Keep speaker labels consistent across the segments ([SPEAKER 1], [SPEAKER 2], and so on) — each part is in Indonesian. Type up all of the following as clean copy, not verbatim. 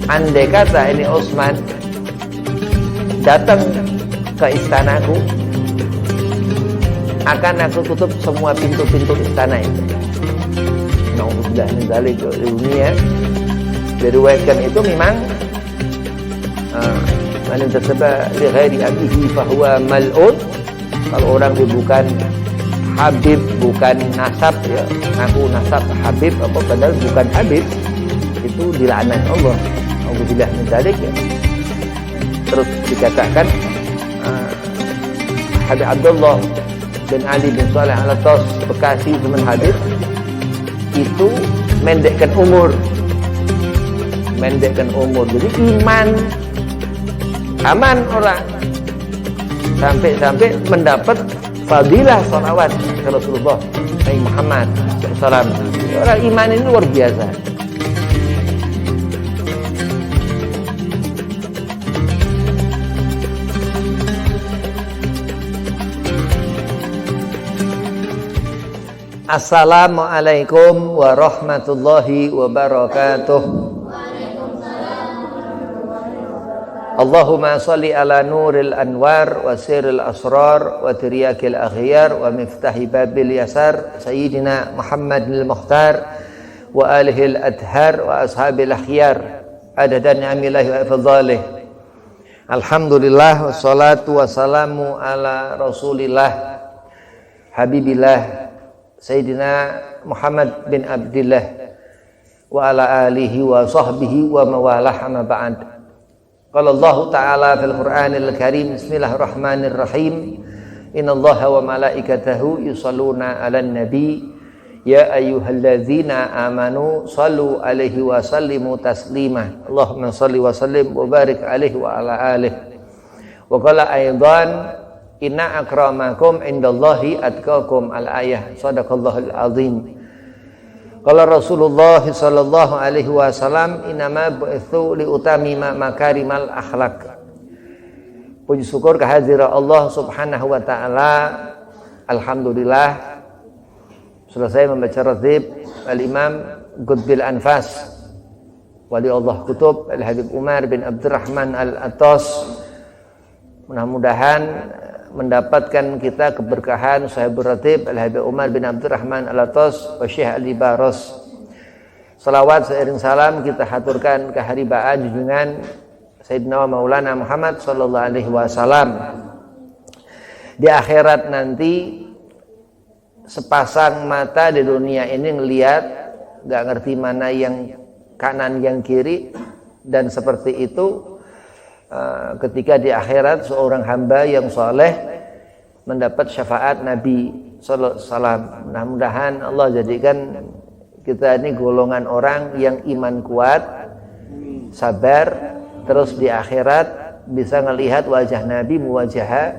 [SPEAKER 1] andai kata ini Utsman datang ke istanaku, akan aku tutup semua pintu-pintu istana itu. Nauzubillah min dzalik. Dunia diriwayatkan itu memang man intasaba li ghairi abihi fahuwa mal'un. Kalau orang dia bukan Habib, bukan nasab ya, ngaku nasab Habib apa padahal bukan Habib, itu dilaknat Allah. Nauzubillah min dzalik ya. Terus dikatakan Habib Abdullah bin Ali bin Saleh Al-Atas Bekasi teman Habib itu mendekkan umur. Jadi iman aman orang sampai mendapat fadilah salawat ke Rasulullah Muhammad SAW. Orang iman ini luar biasa. Assalamualaikum warahmatullahi wabarakatuh. Allahumma salli ala nuril anwar wa sirril asrar wa tiryakil aghyar wa miftahi babil yasar sayyidina Muhammadil Mukhtar wa alihil adhar wa ashabil akhyar adadan ni'amillahi wa fadhalih. Alhamdulillah wassalatu wassalamu ala rasulillah habibillah sayyidina Muhammad bin Abdillah wa ala alihi wa sahbihi wa mawalah amma ba'd. Qala Allah Ta'ala fil Qur'anil Karim, bismillahirrahmanirrahim, innallaha wa malaikatahu yusalluna 'alan nabi ya ayyuhalladzina amanu sallu 'alaihi wa sallimu taslima. Allahumma shalli wa sallim wa barik 'alaihi wa ala alihi. Wa qala aidan inna akramakum indallahi atqakum al-ayah. Shadaqallahul azim. Qala Rasulullah sallallahu alaihi wasallam innama bu'itsu liutamima makarimal akhlak. Puji syukur kehadirat Allah Subhanahu wa taala. Alhamdulillah selesai membaca ratib Al-Imam Qutbil Anfas Wali Allah Kutub Al-Habib Umar bin Abdurrahman Al-Atas. Mudah-mudahan mendapatkan kita keberkahan Sahibul Ratib Al-Habib Umar bin Abdurrahman Al-Atas wa Syekh Ali Baros. Salawat seiring salam kita haturkan keharibaan junjungan Sayyidina Maulana Muhammad sallallahu alaihi wasallam. Di akhirat nanti sepasang mata di dunia ini ngelihat enggak ngerti mana yang kanan yang kiri, dan seperti itu ketika di akhirat seorang hamba yang soleh mendapat syafaat Nabi sallallahu alaihi wasallam. Mudah-mudahan Allah jadikan kita ini golongan orang yang iman kuat, sabar, terus di akhirat bisa melihat wajah Nabi muwajahah,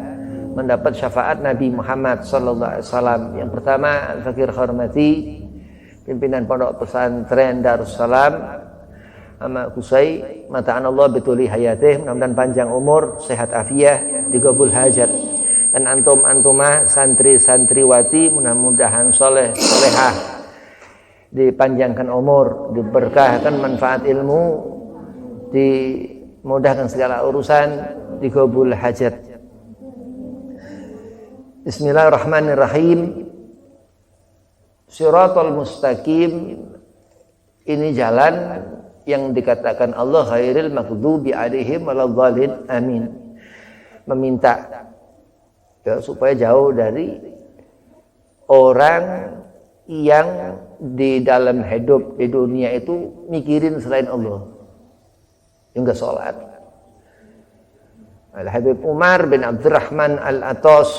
[SPEAKER 1] mendapat syafaat Nabi Muhammad sallallahu alaihi wasallam. Yang pertama, Al-Fakir Hormati pimpinan Pondok Pesantren Darussalam Ama Kusai, mata'an Allah betuli hayatih, mudah-mudahan panjang umur, sehat afiah, digabul hajat. Dan antum-antumah santri-santriwati mudah-mudahan soleh, solehah, dipanjangkan umur, diberkahkan manfaat ilmu, dimudahkan segala urusan, digabul hajat. Bismillahirrahmanirrahim. Siratal mustaqim, ini jalan yang dikatakan Allah ghairil maghdubi alaihim waladhdallin, amin. Meminta ya, supaya jauh dari orang yang di dalam hidup di dunia itu mikirin selain Allah, yang enggak sholat. Al-Habib Umar bin Abdurrahman Al-Atas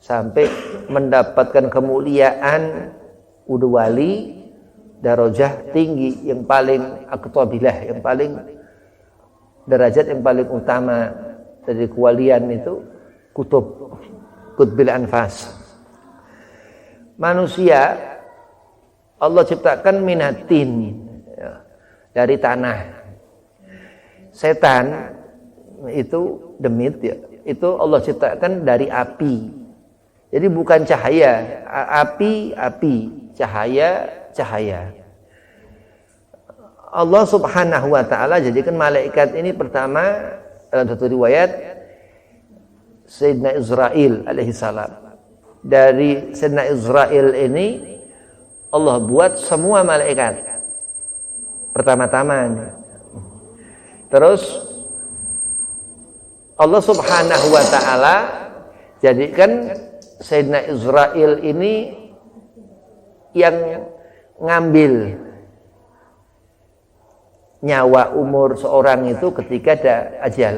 [SPEAKER 1] sampai mendapatkan kemuliaan udah wali, darajah tinggi yang paling aktabilah, yang paling derajat yang paling utama dari kewalian itu Qutbil Anfas. Manusia Allah ciptakan minatin, ya, dari tanah. Setan itu demit, ya, itu Allah ciptakan dari api. Jadi bukan cahaya, api, cahaya. Allah Subhanahu wa taala jadikan malaikat ini pertama dalam satu riwayat Sayyidina Israil alaihi salam. Dari Sayyidina Israil ini Allah buat semua malaikat pertama-tama. Terus Allah Subhanahu wa taala jadikan Sayyidina Israil ini yang ngambil nyawa umur seorang itu ketika ada ajal,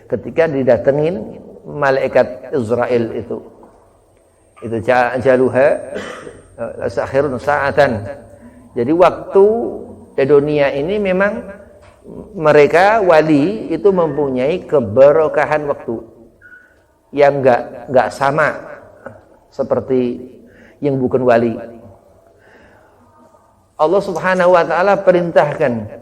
[SPEAKER 1] ketika didatengin malaikat Israil itu ajaluha akhirun sa'atan. Jadi waktu di dunia ini memang mereka wali itu mempunyai keberkahan waktu yang enggak sama seperti yang bukan wali. Allah Subhanahu wa taala perintahkan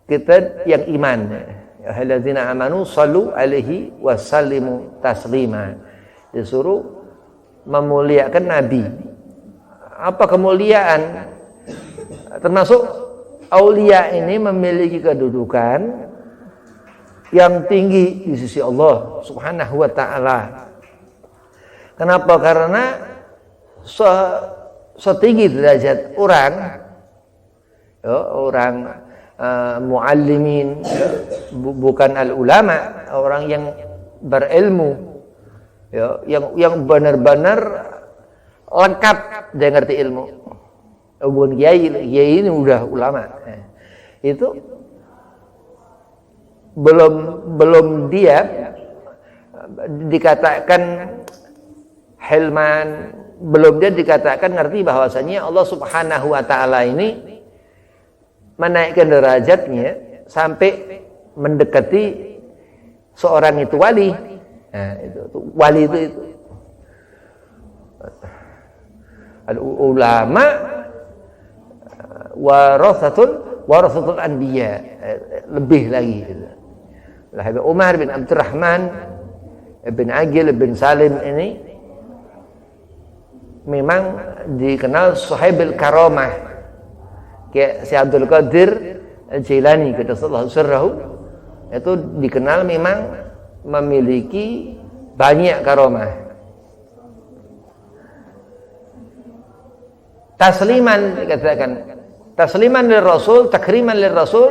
[SPEAKER 1] kita yang iman, ya alladzina amanu sallu alaihi wasallimu taslima, disuruh memuliakan nabi. Apa kemuliaan? Termasuk aulia ini memiliki kedudukan yang tinggi di sisi Allah Subhanahu wa taala. Kenapa? Karena setinggi derajat orang, ya, orang muallimin, ya, bukan al-ulama, orang yang berilmu, ya, yang benar-benar lengkap dia ngerti ilmu. Bukan kiai ini udah ulama. Itu belum dia dikatakan hilman, belum dia dikatakan ngerti bahwasanya Allah Subhanahu wa taala ini menaikkan derajatnya sampai mendekati seorang itu wali. Nah, itu wali itu. Al-ulama warathatul anbiya, lebih lagi. Habib Umar bin Abdurrahman bin Aqil bin Salim ini memang dikenal sahibul karamah. Kayak si Abdul Qadir Al-Jilani qaddasallahu sirrahu itu dikenal memang memiliki banyak karamah. Tasliman dikatakan, tasliman lil Rasul, takriman lil Rasul,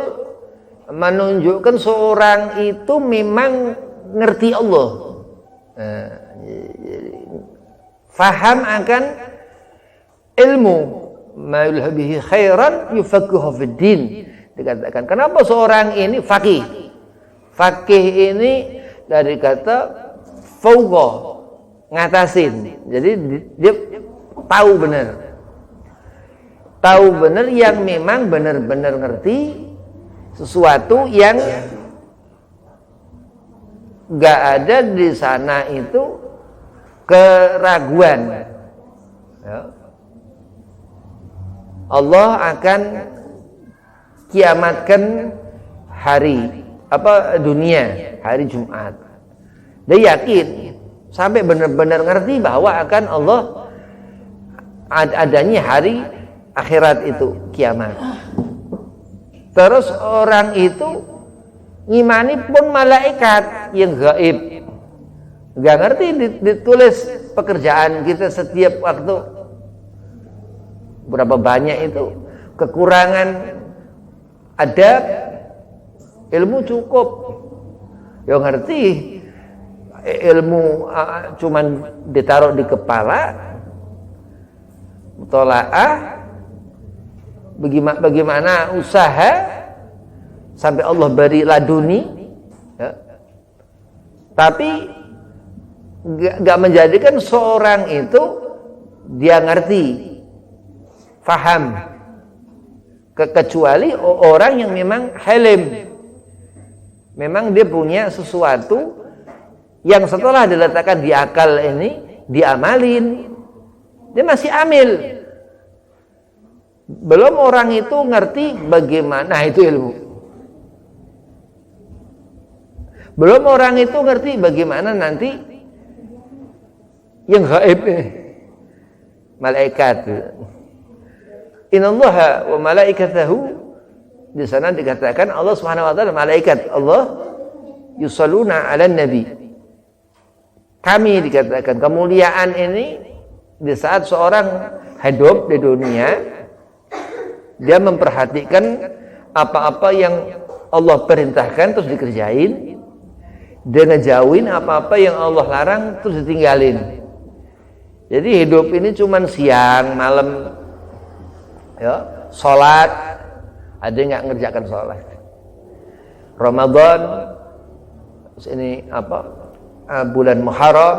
[SPEAKER 1] menunjukkan seorang itu memang ngerti Allah, faham akan ilmu, ma yulhabihi khairan yufaqihu fid din. Dikatakan kenapa seorang ini faqih? Faqih ini dari kata fauqa, ngatasin. Jadi dia tahu benar. Tahu benar yang memang benar-benar ngerti sesuatu yang gak ada di sana itu keraguan. Ya. Allah akan kiamatkan hari dunia, hari Jumat. Dia yakin sampai benar-benar ngerti bahwa akan Allah adanya hari akhirat itu kiamat. Terus orang itu ngimani pun malaikat yang gaib. Gak ngerti ditulis pekerjaan kita setiap waktu berapa banyak itu, kekurangan adab, ilmu cukup. Yang ngerti ilmu cuman ditaruh di kepala, mutolaah, bagaimana usaha sampai Allah beri laduni, ya. Tapi gak menjadikan seorang itu dia ngerti, faham, kecuali orang yang memang halim, memang dia punya sesuatu yang setelah diletakkan di akal ini diamalin, dia masih amil. Belum orang itu ngerti bagaimana itu ilmu. Belum orang itu ngerti bagaimana nanti yang gaib, malaikat. Innallaha wa malaikatahu di sana dikatakan Allah Subhanahu wa taala, malaikat Allah yusalluna 'alan nabi. Kami dikatakan kemuliaan ini di saat seorang hidup di dunia, dia memperhatikan apa-apa yang Allah perintahkan terus dikerjain, dia ngejauhin apa-apa yang Allah larang terus ditinggalin. Jadi hidup ini cuman siang, malam, ya, sholat, ada yang nggak ngerjakan sholat. Ramadan, ini bulan Muharram,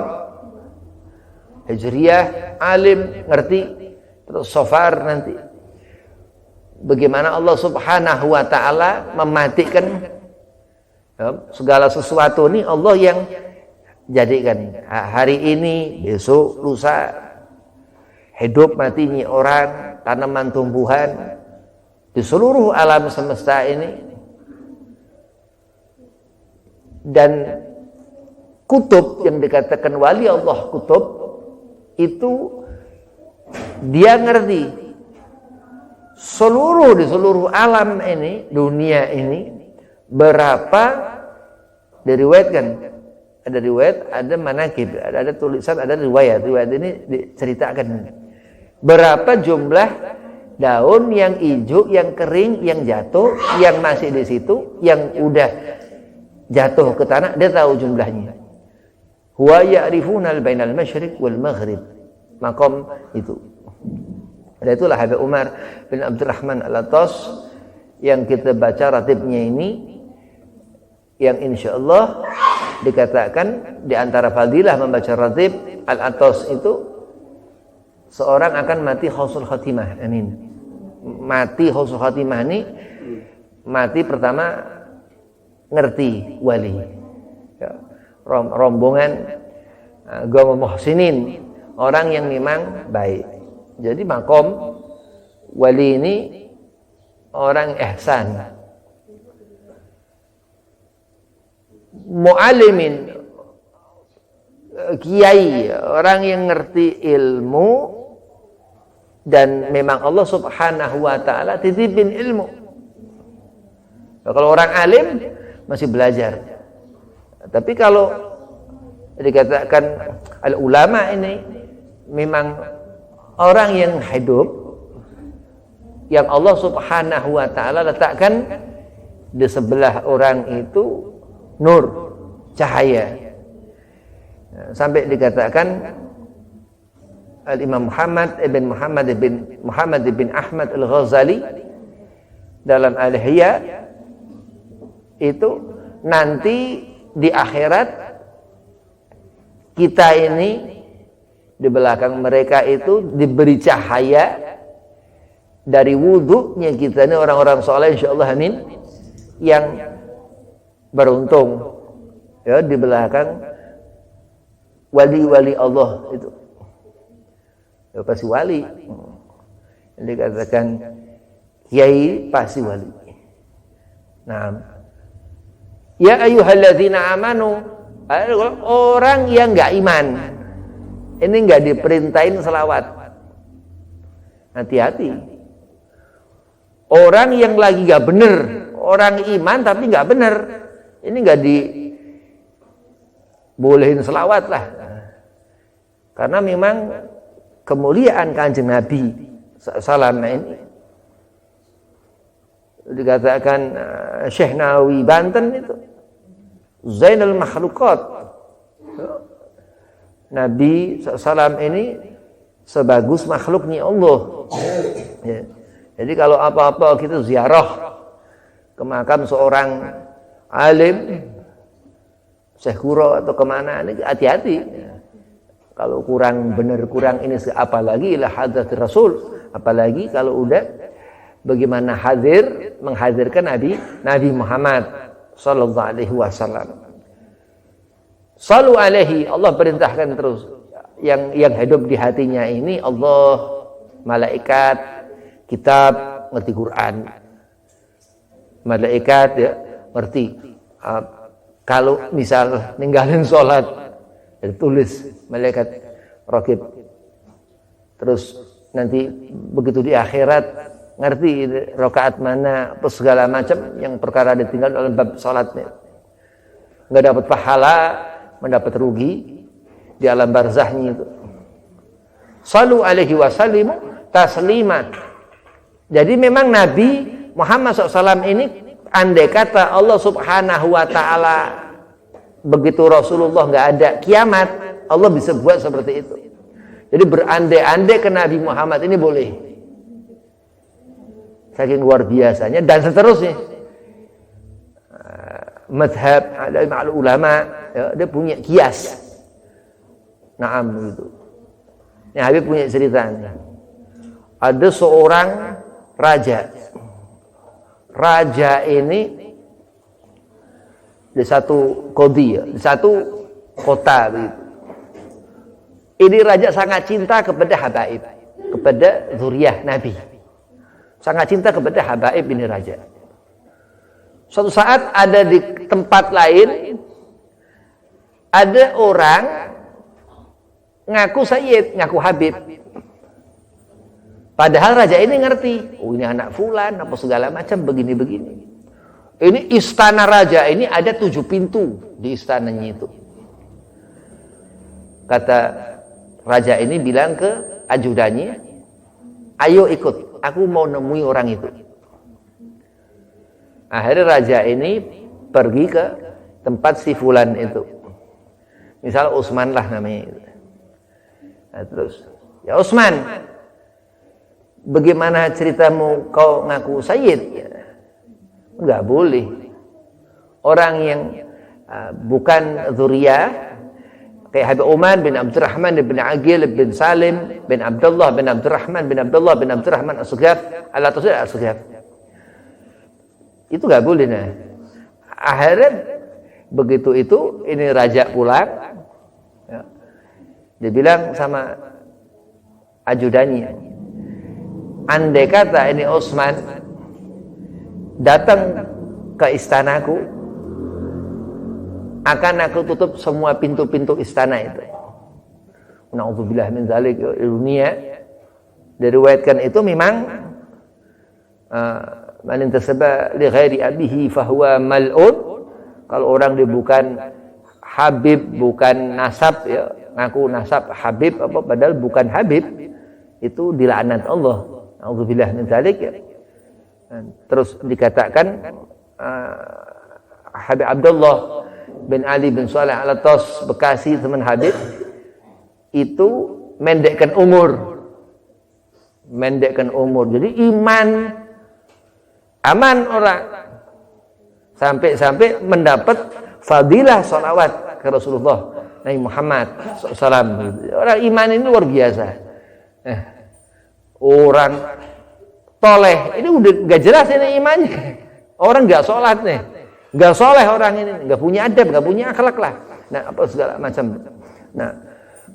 [SPEAKER 1] Hijriyah, alim, ngerti, terus Safar nanti. Bagaimana Allah Subhanahu wa taala mematikan segala sesuatu ini, Allah yang jadikan. Hari ini, besok, lusa, hidup matinya orang, tanaman, tumbuhan di seluruh alam semesta ini. Dan kutub yang dikatakan wali Allah kutub itu, dia ngerti di seluruh alam ini, dunia ini, berapa diriwayatkan, ada riwayat, ada manakib, ada tulisan, ada riwayat ini diceritakan berapa jumlah daun yang hijau, yang kering, yang jatuh, yang masih di situ, yang udah jatuh ke tanah, dia tahu jumlahnya. Huwa ya'rifunal bainal masyriq wal maghrib. Maqam itu. Dan itulah Habib Umar bin Abdurrahman Al-Attas yang kita baca ratibnya ini, yang insyaallah dikatakan di antara fadilah membaca ratib Al-Attas itu, seorang akan mati husnul khatimah. Amin. Mati husnul khatimah ini, mati pertama ngerti wali. Ya. Rombongan gaul muhsinin, orang yang memang baik. Jadi makom wali ini orang ihsan. Muallimin, kiai, orang yang ngerti ilmu, dan memang Allah Subhanahu wa taala titipin ilmu. Kalau orang alim masih belajar. Tapi kalau dikatakan al-ulama ini memang orang yang hidup, yang Allah Subhanahu wa taala letakkan di sebelah orang itu nur, cahaya. Sampai dikatakan Al-Imam Muhammad ibn Ahmad Al-Ghazali dalam Al-Ihya itu, nanti di akhirat kita ini di belakang mereka itu diberi cahaya dari wudhunya kita ini, orang-orang soleh insyaallah, amin, yang beruntung ya di belakang wali-wali Allah itu. Ya, pasti wali. Jadi katakan kiai pasti wali. Nah, ya ayyuhalladzina amanu, orang yang enggak iman ini enggak diperintahin selawat. Hati-hati. Orang yang lagi enggak benar, orang iman tapi enggak benar, ini enggak dibolehin selawat lah. Karena memang kemuliaan Kanjeng Nabi sallallahu ini dikatakan Syekh Nawawi Banten itu Zainul Makhluqat. Nabi SAW ini sebagus makhluknya Allah. Ya. Jadi kalau apa-apa kita ziarah ke makam seorang alim, Syekh Kuro atau kemana, ini hati-hati. Ya. Kalau kurang benar, kurang ini, apalagi ila hadrat Rasul, apalagi kalau udah bagaimana menghadirkan Nabi Muhammad sallallahu alaihi wasallam. Sallu alaihi, Allah perintahkan terus. Yang hidup di hatinya ini Allah, malaikat, kitab, ngerti Quran. Malaikat ya ngerti. Kalau misal ninggalin sholat, tulis malaikat raqib. Terus nanti begitu di akhirat ngerti rakaat mana apa segala macam yang perkara ditinggal dalam bab salatnya. Enggak dapat pahala, mendapat rugi di alam barzahnya itu. Sallu alaihi wasallimu tasliman. Jadi memang Nabi Muhammad SAW ini andai kata Allah Subhanahu wa taala begitu Rasulullah enggak ada kiamat, Allah bisa buat seperti itu. Jadi berandai-andai ke Nabi Muhammad ini boleh. Saking luar biasanya dan seterusnya. Madhab al ulama ya, dia punya kias. Naam gitu. Ya, Habib punya ceritanya. Ada seorang raja. Raja ini di satu kodi ya, di satu kota begitu. Ini raja sangat cinta kepada habaib, kepada zuriyah Nabi. Sangat cinta kepada habaib ini raja. Suatu saat ada di tempat lain ada orang ngaku sayyid, ngaku habib. Padahal raja ini ngerti, oh ini anak fulan apa segala macam begini-begini. Ini istana raja ini ada 7 pintu di istananya itu. Kata raja ini bilang ke ajudannya, ayo ikut, aku mau nemui orang itu. Akhirnya raja ini pergi ke tempat si fulan itu. Misal Utsman lah namanya. Nah, terus, ya Utsman, bagaimana ceritamu kau ngaku sayyid? Enggak boleh. Orang yang bukan zuriyah kayak Habib Umar bin Abdurrahman bin Aqil bin Salim bin Abdullah bin Abdurrahman bin Abdullah bin Abdurrahman As-Sughaf As-Sughaf. Itu enggak boleh nah. Akhirnya begitu itu ini raja pulang. Ya. Dia bilang sama ajudannya, andai kata ini Utsman datang ke istanaku, akan aku tutup semua pintu-pintu istana itu. Na'udzubillah min dzalik. Dunia diriwayatkan itu memang man intasaba li ghairi abihi fahuwa mal'un. Kalau orang dia bukan habib, bukan nasab ya, ngaku nasab habib apa padahal bukan habib, itu dilaknat Allah. Na'udzubillah min dzalik ya. Terus dikatakan Habib Abdullah bin Ali bin Saleh Al-Atas Bekasi teman Habib itu mendekkan umur. Jadi iman aman orang sampai mendapat fadilah salawat ke Rasulullah Nabi Muhammad SAW. Orang iman ini luar biasa. Orang toleh ini udah gak jelas ini imannya. Orang gak sholat nih, gak soleh orang ini, gak punya adab, gak punya akhlak lah. Nah apa segala macam. Nah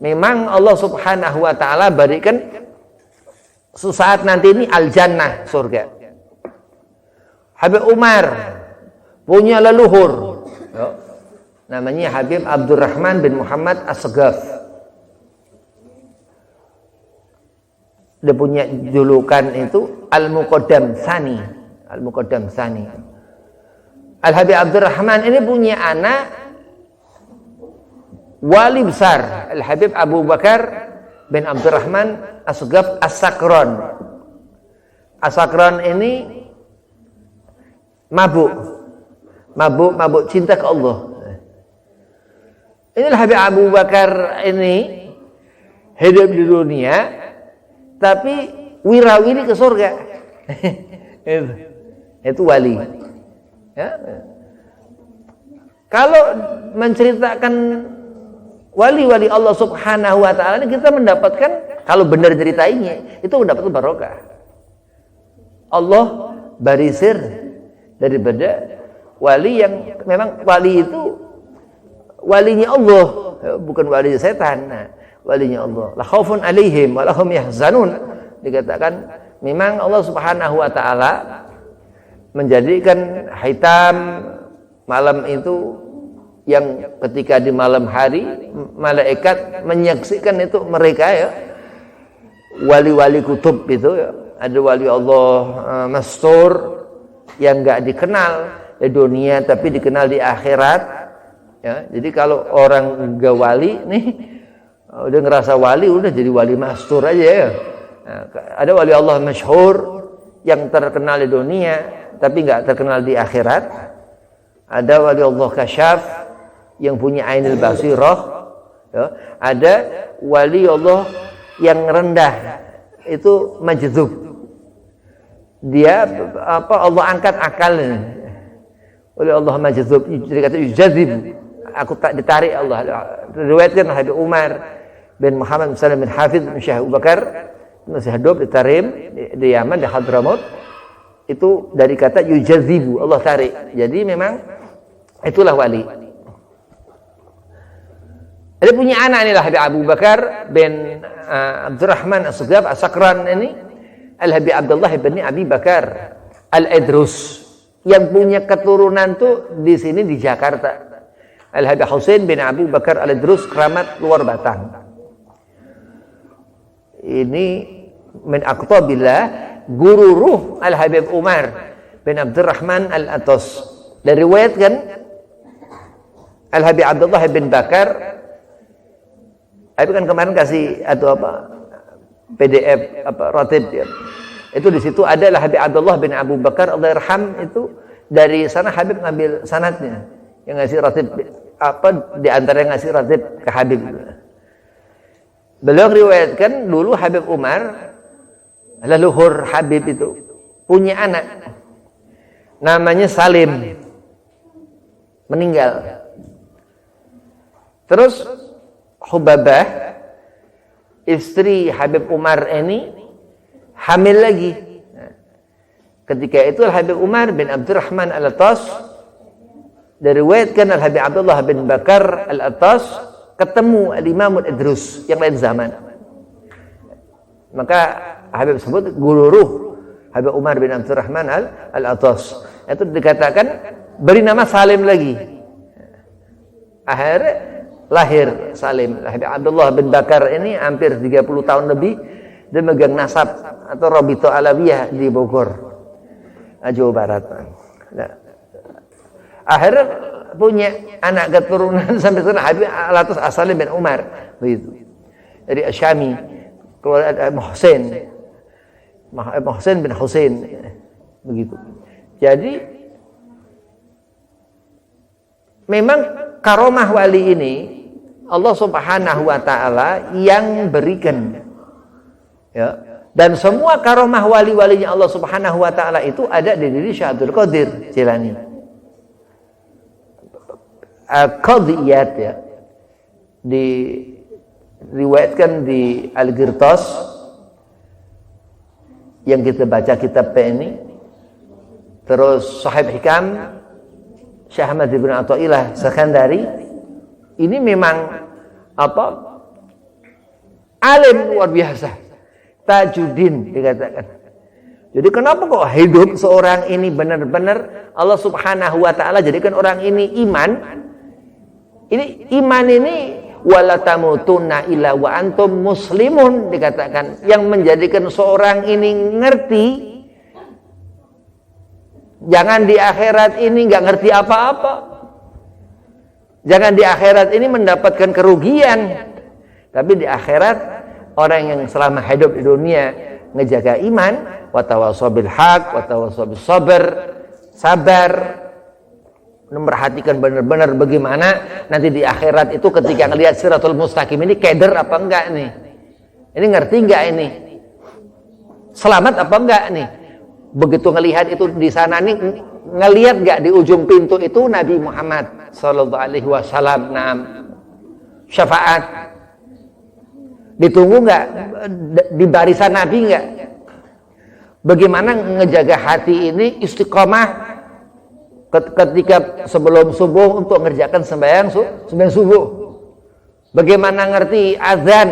[SPEAKER 1] memang Allah Subhanahu Wa Taala berikan sesaat nanti ini al-jannah, surga. Habib Umar punya leluhur, namanya Habib Abdurrahman bin Muhammad As-Sughaf. Dia punya julukan itu Al-Muqaddam Tsani. Al-Muqaddam Tsani. Al-Habib Abdurrahman ini punya anak wali besar, Al-Habib Abu Bakar bin Abdurrahman As-Sughaf As-Sakran. As-Sakran ini mabuk cinta ke Allah. Ini Al-Habib Abu Bakar ini hidup di dunia tapi wirawiri ke surga. itu wali. Ya. Kalau menceritakan wali-wali Allah Subhanahu Wa Taala ini kita mendapatkan, kalau benar ceritanya itu mendapat barokah. Allah barisir daripada wali yang memang wali itu walinya Allah, bukan wali setan. Nah, walinya Allah. La khaufun alaihim wa lahum yahzanun. Dikatakan memang Allah Subhanahu Wa Taala menjadikan hitam malam itu yang ketika di malam hari malaikat menyaksikan itu mereka ya wali-wali kutub itu ya ada wali Allah mastur yang enggak dikenal di dunia tapi dikenal di akhirat. Ya, jadi kalau orang enggak wali nih udah ngerasa wali, udah jadi wali mastur aja ya. Nah, ada wali Allah masyhur yang terkenal di dunia tapi enggak terkenal di akhirat. Ada wali Allah kasyaf yang punya ainul basirah. Ya, ada wali Allah yang rendah itu majdzub. Dia Allah angkat akalnya. Oleh Allah majdzub, jadi kata yujadzib. Aku tak ditarik Allah. Riwayatkan Habib Umar bin Muhammad bin Salim bin Hafiz bin Syekh Abu Bakar masih hidup di Tarim di Yaman di Hadramaut. Itu dari kata yujadzibu, Allah tarik. Jadi memang itulah wali. Dia punya anak inilah Habib Abu Bakar bin Abdurrahman As-Sugab As-Sakran ini Al-Habib Abdullah bin Abi Bakar Al-Idrus yang punya keturunan tuh di sini di Jakarta. Al-Habib Husain bin Abu Bakar Al-Idrus keramat luar Batang. Ini min aqtabillah guru ruh Al-Habib Umar bin Abdurrahman Al-Atas. Dari riwayat kan Al-Habib Abdullah bin Bakar. Aku kan kemarin kasih atau apa PDF apa ratib ya. Itu di situ ada Habib Abdullah bin Abu Bakar Allahyarham itu dari sana Habib ngambil sanadnya yang ngasih ratib apa di antara yang ngasih ratib ke Habib. Beliau riwayatkan dulu Habib Umar leluhur Habib itu punya anak namanya Salim meninggal. Terus Hubabah istri Habib Umar ini hamil lagi. Ketika itu Habib Umar bin Abdurrahman Al-Atas diriwayatkan Habib Abdullah bin Bakar Al-Atas ketemu Al-Imam Al-Idrus yang lain zaman. Maka Habib sebut guru ruh Habib Umar bin Abdurrahman Al-Atas. Itu dikatakan beri nama Salim lagi. Akhirnya lahir Salim. Habib Abdullah bin Bakar ini hampir 30 tahun lebih dia megang nasab atau Rabito Alawiyah di Bogor, Jawa Barat. Nah, akhirnya punya anak keturunan sampai sekarang Habib Al-Atas As-Salim bin Umar begitu. Dari Asyami keluar Muhsin bin Husain begitu. Jadi memang karomah wali ini Allah Subhanahu wa taala yang berikan. Ya. Dan semua karomah wali-walinya Allah Subhanahu wa taala itu ada di diri Syekh Abdul Qadir Jilani. Qadiyat ya. Diriwayatkan di Al-Ghirtas yang kita baca kitab ini. Terus Sahib Hikam Syekh Ahmad bin Athaillah Sakandari ini memang apa alim luar biasa, Tajuddin dikatakan. Jadi kenapa kok hidup seorang ini benar-benar Allah Subhanahu wa taala jadikan orang ini iman. Ini iman ini wala tamutunna illa wa antum muslimun dikatakan, yang menjadikan seorang ini ngerti jangan di akhirat ini nggak ngerti apa-apa. Jangan di akhirat ini mendapatkan kerugian. Tapi di akhirat orang yang selama hidup di dunia ngejaga iman, wa tawassaw bil haq, wa tawassaw bis sabr, sabar, memperhatikan benar-benar bagaimana nanti di akhirat itu ketika ngelihat Siratul Mustaqim ini keder apa enggak nih? Ini ngerti enggak ini? Selamat apa enggak nih? Begitu ngelihat itu di sana nih, ngelihat enggak di ujung pintu itu Nabi Muhammad sallallahu alaihi wasallam, syafaat. Ditunggu enggak di barisan Nabi enggak? Bagaimana ngejaga hati ini istiqomah ketika sebelum subuh untuk mengerjakan sembahyang subuh. Bagaimana ngerti azan?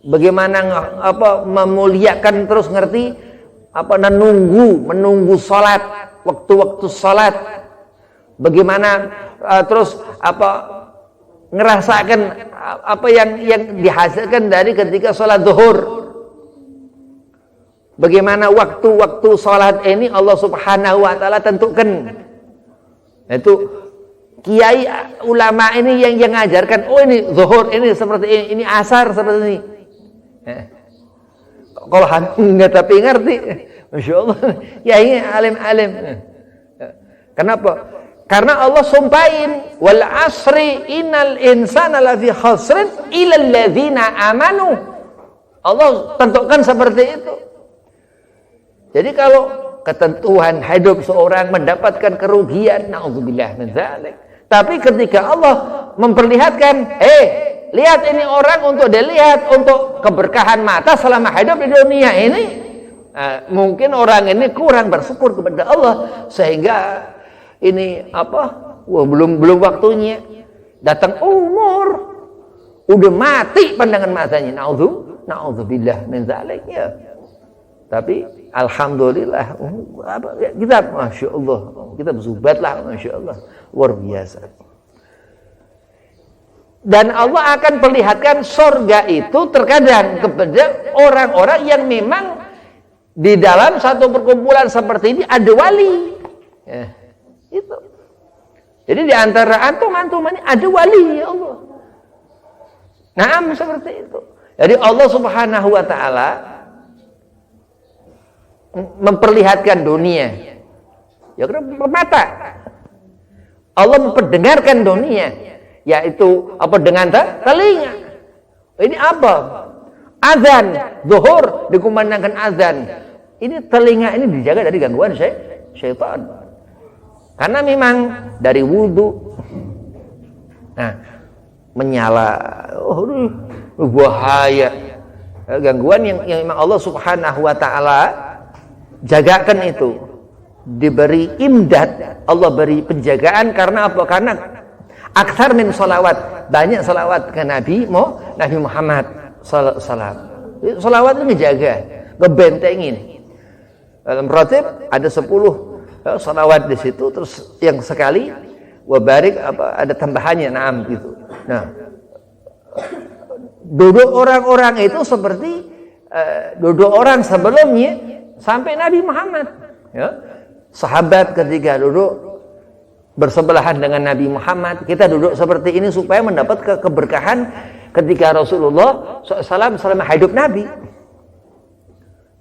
[SPEAKER 1] Bagaimana memuliakan terus ngerti menunggu salat, waktu-waktu salat. Bagaimana terus ngerasakan apa yang dihasilkan dari ketika salat zuhur. bagaimana waktu-waktu sholat ini Allah Subhanahu wa taala tentukan. Itu kiai ulama ini yang ngajarkan, oh ini zuhur ini seperti ini asar seperti ini. Kalau enggak tapi ngerti, Masya Allah, kiai alim-alim. Kenapa? Karena Allah sumpahin, wal asri innal insana lafi khasrin illal ladzina amanu. Allah tentukan seperti itu. Jadi kalau ketentuan hidup seorang mendapatkan kerugian, naudzubillah min dzalik. Tapi ketika Allah memperlihatkan, lihat ini orang untuk dilihat, untuk keberkahan mata selama hidup di dunia ini, mungkin orang ini kurang bersyukur kepada Allah sehingga ini belum waktunya, datang umur udah mati pandangan matanya, naudzubillah min dzalik ya. Tapi alhamdulillah kita Masya Allah, kita berzubatlah Masya Allah, luar biasa. Dan Allah akan perlihatkan surga itu terkadang kepada orang-orang yang memang di dalam satu perkumpulan seperti ini ada wali. Itu. Jadi di antara antum ini ada wali ya Allah. Nah, seperti itu. Jadi Allah Subhanahu wa taala memperlihatkan dunia. Ya karena mata. Allah memperdengarkan dunia, yaitu dengan telinga. Ini apa? Azan, zuhur dikumandangkan azan. Ini telinga ini dijaga dari gangguan syaitan. Karena memang dari wudu, menyala, bahaya, gangguan yang memang Allah Subhanahu wa taala jagakan itu, diberi imdad, Allah beri penjagaan karena apa? Karena aktsar min sholawat, banyak sholawat ke Nabi Muhammad sallallahu alaihi wasallam. Sholawat itu ngejaga, ngebentengin. Dalam ratib ada 10 sholawat di situ, terus yang sekali wabarik ada tambahannya, gitu. Nah, duduk orang-orang itu seperti duduk orang sebelumnya sampai Nabi Muhammad. Ya. Sahabat ketika duduk bersebelahan dengan Nabi Muhammad, kita duduk seperti ini supaya mendapat keberkahan ketika Rasulullah SAW selama hidup Nabi.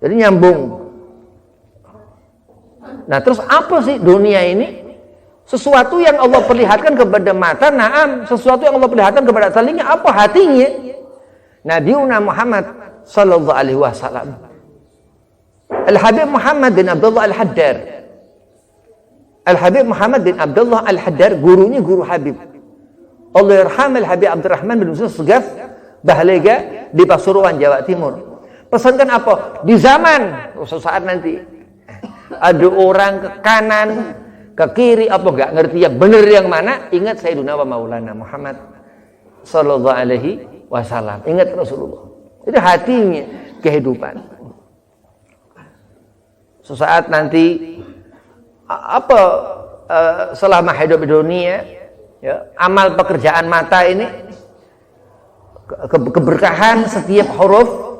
[SPEAKER 1] Jadi nyambung. Nah, terus apa sih dunia ini? Sesuatu yang Allah perlihatkan kepada mata, sesuatu yang Allah perlihatkan kepada telinga, apa hatinya? Nabiuna Muhammad sallallahu alaihi wasallam. Al-Habib Muhammad bin Abdullah Al-Haddar. Al-Habib Muhammad bin Abdullah Al-Haddar, gurunya guru Habib. Allah yarham Al-Habib Abdurrahman bin Yusuf Segaf Bahlega di Pasuruan, Jawa Timur. Pesankan apa? Di zaman suatu saat nanti ada orang ke kanan, ke kiri, nggak ngerti yang benar yang mana. Ingat Sayyiduna wa Maulana Muhammad sallallahu alaihi wasallam. Ingat Rasulullah. Itu hatinya kehidupan. Sesaat nanti selama hidup di dunia, ya, amal pekerjaan mata ini keberkahan setiap huruf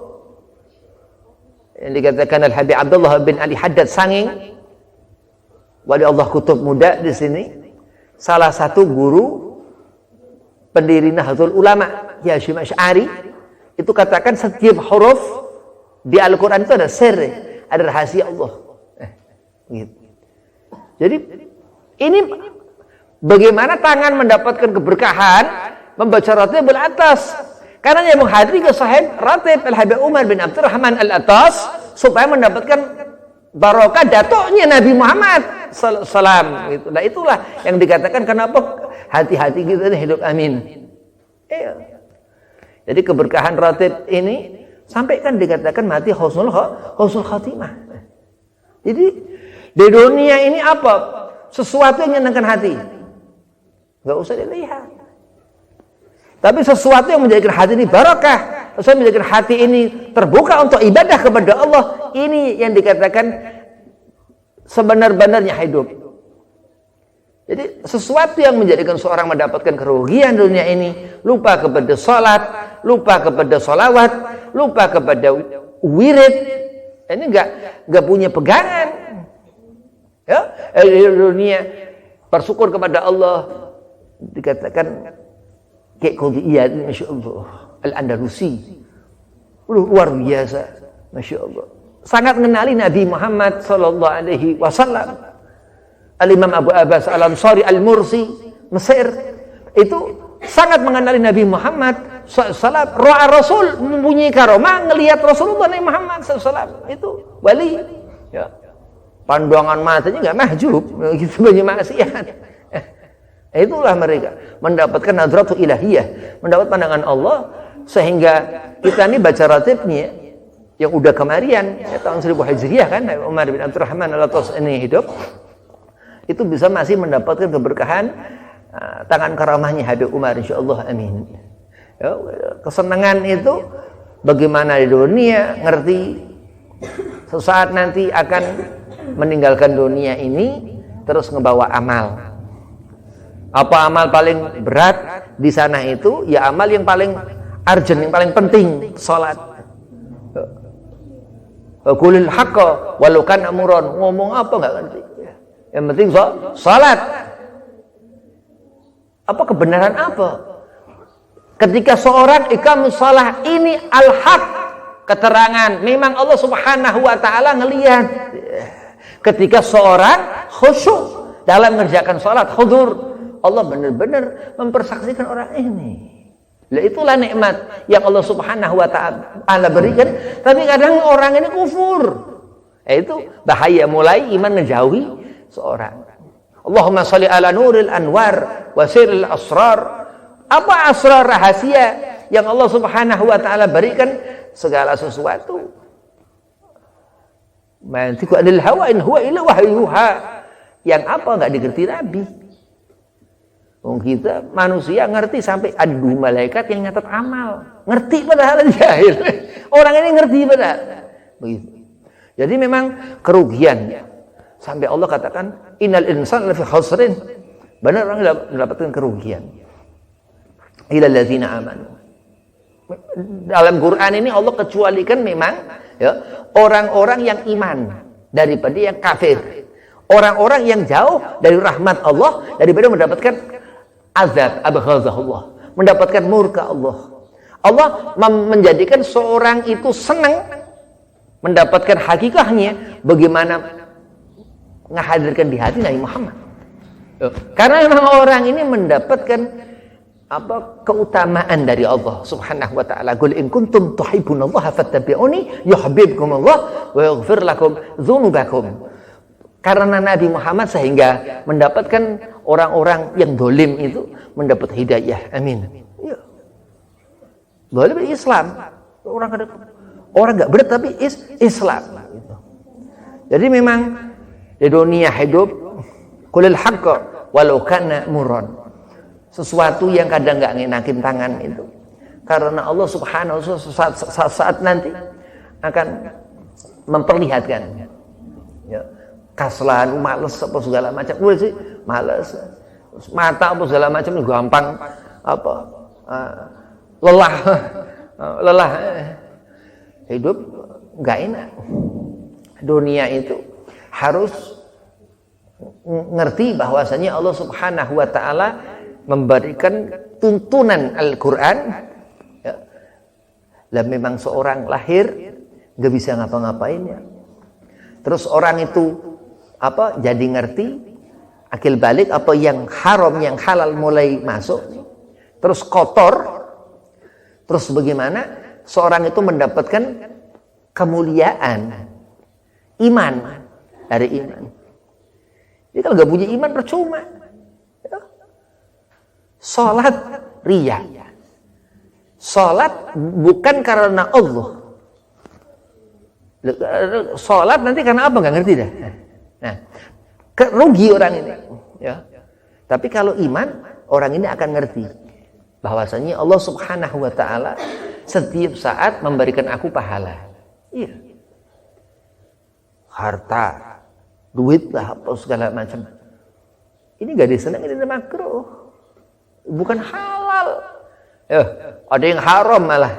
[SPEAKER 1] yang dikatakan Al-Habib Abdullah bin Ali Haddad Sanging, wali Allah kutub muda di sini, salah satu guru pendiri Nahdlatul Ulama Hasyim Asy'ari, itu katakan setiap huruf di Al-Quran itu ada sir, ada rahasia Allah. Gitu. Jadi ini bagaimana tangan mendapatkan keberkahan membaca ratibul atas. Karena yang menghadiri ke sahib ratib Al-Habib Umar bin Abdurrahman Al-Atas supaya mendapatkan barokah datuknya Nabi Muhammad salam gitu. Nah, itulah yang dikatakan kenapa hati-hati kita ini hidup amin. Iya. Jadi keberkahan ratib ini sampai kan dikatakan mati husnul khatimah. Jadi di dunia ini apa? Sesuatu yang menyenangkan hati. Enggak usah dilihat. Tapi sesuatu yang menjadikan hati ini barakah, sesuatu yang menjadikan hati ini terbuka untuk ibadah kepada Allah, ini yang dikatakan sebenar-benarnya hidup. Jadi sesuatu yang menjadikan seorang mendapatkan kerugian dunia ini, lupa kepada salat, lupa kepada sholawat, lupa kepada wirid, Ini nggak punya pegangan. Ya, di dunia bersyukur kepada Allah dikatakan kayak Qudiyat, Masya Allah, Al-Andalusi, luar biasa, Masya Allah. Sangat mengenali Nabi Muhammad Sallallahu Alaihi Wasallam. Al-Imam Abu Abbas Al-Ansari Al-Mursi, Mesir, itu sangat mengenali Nabi Muhammad SAW. Ro'a Rasul, mempunyai karomah, ngelihat Rasulullah Nabi Muhammad SAW. Itu wali. Ya. Pandangan matanya nggak mahjub, gitu banyak maksiat. Itulah mereka mendapatkan nadratu ilahiyah, mendapat pandangan Allah, sehingga kita ini baca ratibnya yang udah kemarian ya, tahun 1000 Hijriah kan, Umar bin Abdurrahman al-Atas ini hidup, itu bisa masih mendapatkan keberkahan tangan karamahnya Habib Umar, insyaallah, amin. Ya, kesenangan itu bagaimana di dunia, ngerti sesaat nanti akan meninggalkan dunia ini, terus ngebawa amal. Apa amal paling berat di sana itu? Ya amal yang paling urgent, yang paling penting, salat. Qulil haqqa walau kana muron, ngomong apa enggak ngerti. Yang penting salat. Apa kebenaran apa? Ketika seorang iqamus shalah, ini al-haq, keterangan. Memang Allah Subhanahu wa taala ngelihat. Ketika seorang khusyuk dalam mengerjakan salat, khudur, Allah benar-benar mempersaksikan orang ini. Lah itulah nikmat yang Allah Subhanahu wa taala berikan. Tapi kadang orang ini kufur. Itu bahaya, mulai iman menjauhi seorang. Allahumma shalli ala nuril anwar wa sirril asrar. Apa asrar, rahasia yang Allah Subhanahu wa taala berikan? Segala sesuatu. Mantiqu anil hawa in huwa illa wahyuha. Yang apa enggak digerti Nabi. Kita manusia ngerti sampai ada 2 malaikat yang nyatat amal. Ngerti padahal jahil. Orang ini ngerti padahal. Begitu. Jadi memang kerugian. Sampai Allah katakan innal insana lafi khusrin. Benar, orang mendapatkan kerugian. Illal ladzina amanu. Dalam Quran ini Allah kecualikan memang ya, orang-orang yang iman daripada yang kafir. Orang-orang yang jauh dari rahmat Allah daripada mendapatkan azab, abghazahullah, mendapatkan murka Allah. Allah menjadikan seorang itu senang mendapatkan hakikahnya bagaimana menghadirkan di hati Nabi Muhammad. Karena memang orang ini mendapatkan keutamaan dari Allah Subhanahu wa taala. Qul in kuntum tuhibbunallaha fattabi'uni yuhibbukumullah wa yaghfir lakum dzunubakum. Karena Nabi Muhammad sehingga mendapatkan orang-orang yang dolim itu mendapat hidayah. Amin. Ya. Dolim Islam. Orang nggak benar tapi Islam. Gitu. Jadi memang di dunia hidup qulil haqqa walau kana murran. Sesuatu yang kadang nggak ngenakin tangan itu. Karena Allah Subhanahu wa taala saat nanti akan memperlihatkan. Ya. Kaslan, males apa segala macam. Gue sih males. Mata apa segala macam gampang lelah. Hidup nggak enak. Dunia itu harus ngerti bahwasanya Allah Subhanahu wa taala memberikan tuntunan Al-Qur'an. Ya. Lah memang seorang lahir nggak bisa ngapa-ngapainnya. Terus orang itu jadi ngerti akil balik apa yang haram yang halal mulai masuk, terus kotor, terus bagaimana seorang itu mendapatkan kemuliaan iman dari iman. Jadi kalau nggak punya iman percuma. Salat riya, salat bukan karena Allah. Salat nanti karena apa nggak ngerti dah. Nah, rugi orang ini. Ya. Tapi kalau iman, orang ini akan ngerti bahwasanya Allah Subhanahu wa taala setiap saat memberikan aku pahala. Iya. Harta, duit lah apa segala macam. Ini nggak disenangi, ini makruh. Bukan halal. Ya, ada yang haram malah.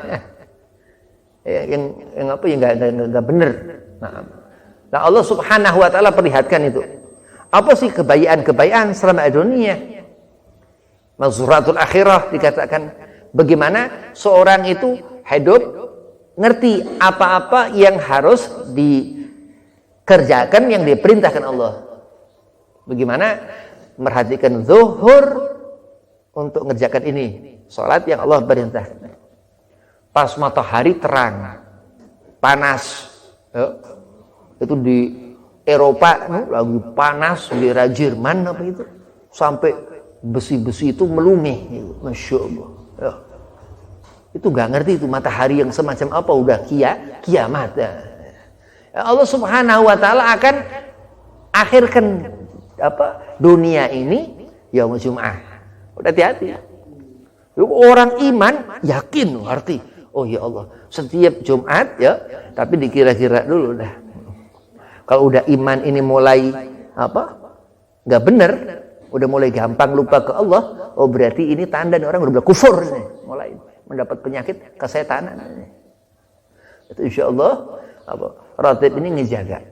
[SPEAKER 1] Ya, yang apa yang nggak benar. Nah, Allah Subhanahu wa taala perlihatkan itu. Apa sih kebaikan selama dunia? Mazuratul akhirah dikatakan bagaimana seorang itu hidup ngerti apa-apa yang harus dikerjakan yang diperintahkan Allah. Bagaimana merhatikan zuhur untuk ngerjakan ini, salat yang Allah perintahkan. Pas matahari terang, panas, itu di Eropa lagi panas di Jerman apa itu, sampai besi-besi itu melumeh, masya Allah. Itu nggak ngerti itu matahari yang semacam apa, udah kiamat. Allah Subhanahu wa taala akan akhirkan dunia ini yaumul Jum'ah. Udah hati-hati. Orang iman yakin ngerti. Oh ya Allah, setiap Jumat ya, tapi dikira-kira dulu dah. Kalau udah iman ini mulai nggak benar, udah mulai gampang lupa ke Allah, oh berarti ini tanda orang udah kufur nih, mulai mendapat penyakit kesetanan. Itu insyaallah ratib ini ngejaga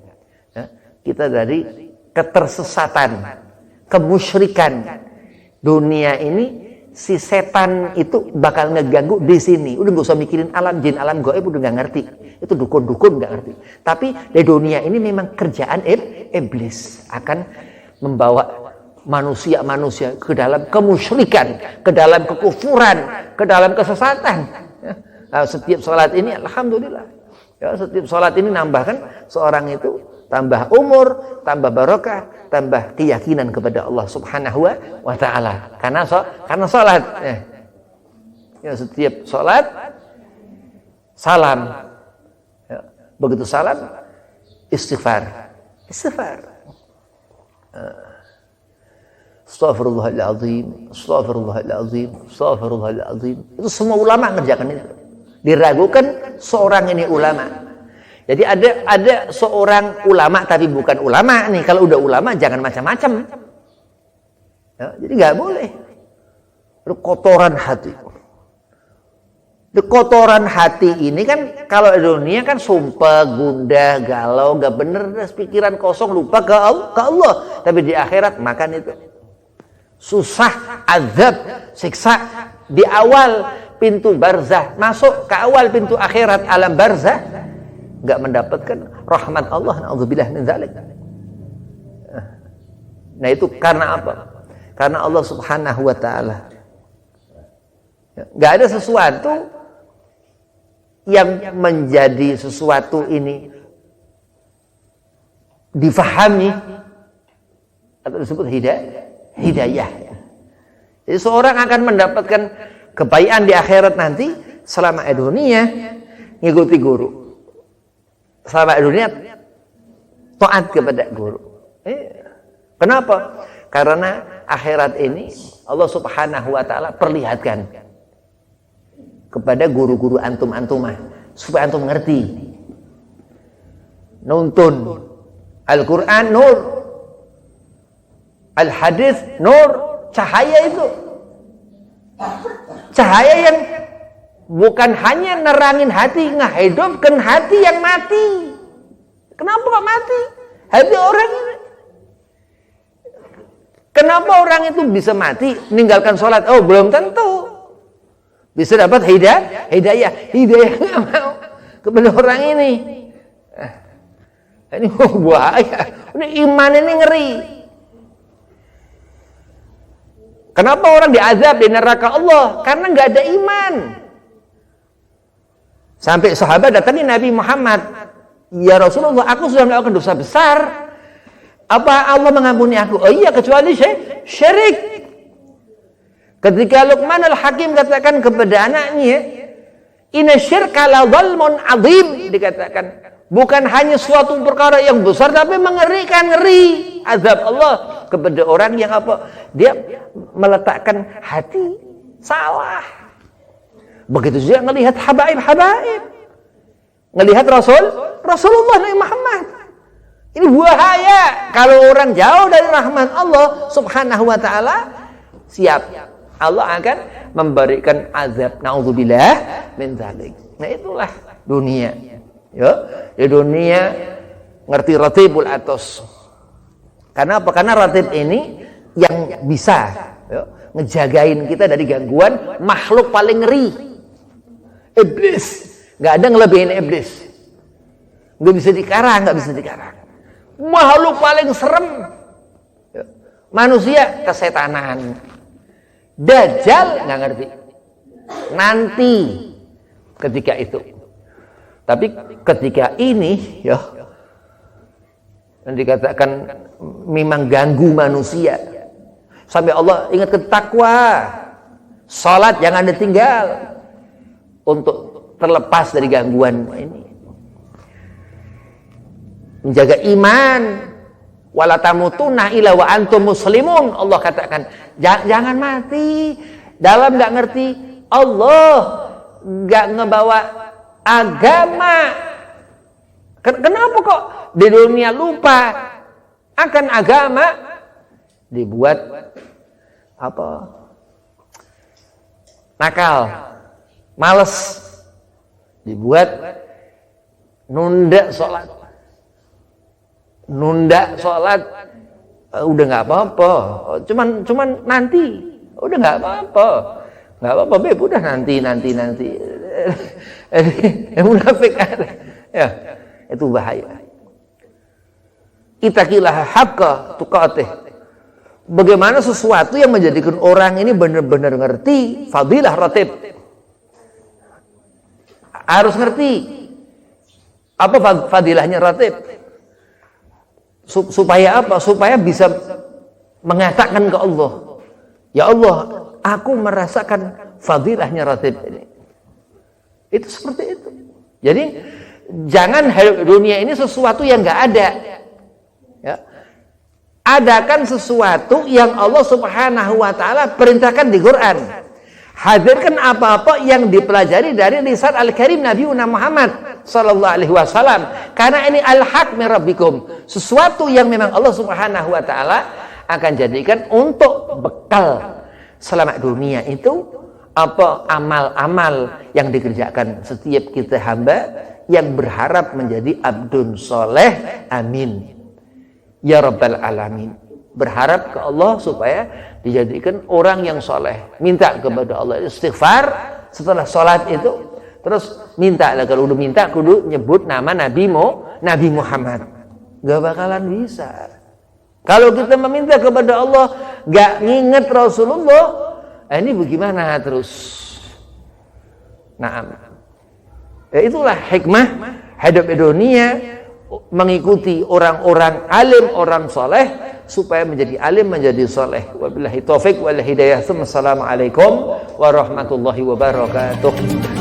[SPEAKER 1] kita dari ketersesatan, kemusyrikan. Dunia ini si setan itu bakal ngeganggu di sini. Udah nggak usah mikirin alam jin, alam gaib udah nggak ngerti. Itu dukun-dukun nggak ngerti. Tapi di dunia ini memang kerjaan iblis akan membawa manusia ke dalam kemusyrikan, ke dalam kekufuran, ke dalam kesesatan. Nah, setiap sholat ini alhamdulillah. Ya, setiap sholat ini nambahkan seorang itu tambah umur, tambah barokah, tambah keyakinan kepada Allah Subhanahu wa taala. Karena salat. Ya, setiap salat salam. Ya, begitu salam istighfar. Astaghfirullahaladzim, astaghfirullahaladzim, astaghfirullahaladzim. Itu semua ulama ngerjakan itu. Diragukan seorang ini ulama. Jadi ada seorang ulama tapi bukan ulama nih. Kalau udah ulama jangan macam-macam. Ya, jadi nggak boleh. Itu kotoran hati. Itu kotoran hati ini kan kalau di dunia kan sumpah, gundah, galau, nggak bener, pikiran kosong, lupa ke Allah. Tapi di akhirat makan itu. Susah, azab, siksa di awal pintu barzah, masuk ke awal pintu akhirat alam barzah. Enggak mendapatkan rahmat Allah, na'udzubillah min dzalik. Nah itu karena apa? Karena Allah Subhanahu wa taala. Enggak ada sesuatu yang menjadi sesuatu ini difahami atau disebut hidayah. Jadi seorang akan mendapatkan kebaikan di akhirat nanti selama dunia ngikuti guru. Selama dunia taat kepada guru. Kenapa? Karena akhirat ini Allah Subhanahu wa taala perlihatkan kepada guru-guru antum-antumah supaya antum ngerti. Nuntun Al-Qur'an nur, Al-Hadis nur, cahaya itu. Cahaya yang bukan hanya nerangin hati, ngehidupkan hati yang mati. Kenapa kok mati? Hati orang ini. Kenapa orang itu bisa mati, meninggalkan sholat? Oh, belum tentu. Bisa dapat hidayah nggak mau kepada orang ini. Ini bahaya. Ini iman ini ngeri. Kenapa orang diazab di neraka Allah? Karena nggak ada iman. Sampai sahabat datangi Nabi Muhammad, ya Rasulullah, aku sudah melakukan dosa besar. Apa Allah mengampuni aku? Oh iya, kecuali syirik. Ketika Luqman al-Hakim katakan kepada anaknya, inna syirka la dzalmun adzim, dikatakan bukan hanya suatu perkara yang besar tapi mengerikan, ngeri azab Allah kepada orang yang apa? Dia meletakkan hati salah. Begitu juga ngelihat habaib, ngelihat Rasulullah Nabi Muhammad. Ini bahaya kalau orang jauh dari rahmat Allah Subhanahu wa taala, siap Allah akan memberikan azab. Na'udzubillah min dzalik. Nah itulah dunia. Ya, di dunia ngerti ratibul atos. Karena apa? Karena ratib ini yang bisa ngejagain kita dari gangguan makhluk paling ngeri, iblis. Nggak ada ngelebihin iblis. Nggak bisa dikarang, makhluk paling serem, manusia kesetanan. Dajjal nggak ngerti nanti ketika itu. Tapi ketika ini ya, yang dikatakan memang ganggu manusia. Sampai Allah ingat ke takwa, salat jangan ditinggal untuk terlepas dari gangguan ini. Menjaga iman, wala tamutunna illa wa antum muslimun. Allah katakan jangan mati dalam nggak ngerti Allah, nggak ngebawa agama. Kenapa kok di dunia lupa akan agama? Dibuat apa? Nakal, males, dibuat nunda sholat, udah nggak apa-apa, cuman nanti, udah nggak apa-apa, beb, udah nanti, munafik ya, itu bahaya. Ittaqillaha haqqa tuqatih. Bagaimana sesuatu yang menjadikan orang ini benar-benar ngerti fadilah ratib. Harus ngerti apa fadilahnya ratib. Supaya apa? Supaya bisa mengatakan ke Allah, ya Allah, aku merasakan fadilahnya ratib ini. Itu seperti itu. Jadi jangan dunia ini sesuatu yang nggak ada. Ya. Adakan sesuatu yang Allah Subhanahu wa taala perintahkan di Quran. Hadirkan apa-apa yang dipelajari dari lisan Al-Karim Nabi Muhammad sallallahu alaihi wasallam. Karena ini al-haq min rabbikum. Sesuatu yang memang Allah Subhanahu wa taala akan jadikan untuk bekal selama dunia itu, apa amal-amal yang dikerjakan setiap kita hamba yang berharap menjadi abdun soleh. Amin ya rabbal alamin. Berharap ke Allah supaya dijadikan orang yang soleh. Minta kepada Allah istighfar setelah sholat itu. Terus minta lah, kalau udah minta kudu nyebut nama Nabi Muhammad. Gak bakalan bisa. Kalau kita meminta kepada Allah gak nginget Rasulullah, ini bagaimana terus? Nah, ya itulah hikmah hidup di dunia, mengikuti orang-orang alim, orang soleh, supaya menjadi alim, menjadi soleh. Wabillahi taufik wal hidayah. Assalamualaikum warahmatullahi wabarakatuh.